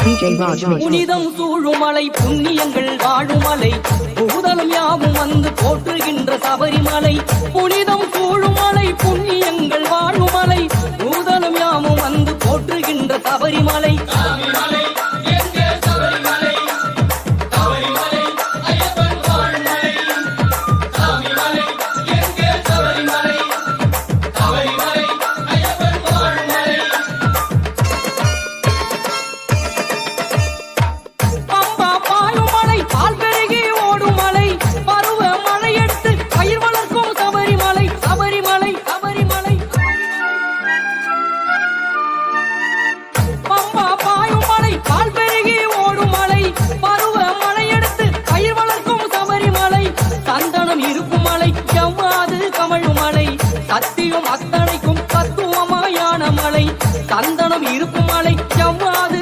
புனிதம் சூழுமலை புண்ணியங்கள் வாழுமலை பூதலம் யாவும் வந்து போற்றுகின்ற சபரிமலை. புனிதம் சூழுமலை புண்ணியங்கள் வாழுமலை பூதலம் யாவும் வந்து போற்றுகின்ற சபரிமலை. சத்தியம் அத்தனைக்கும் தத்துவமாயான மலை, சந்தனம் இருக்கும் மலை, செவ்வாது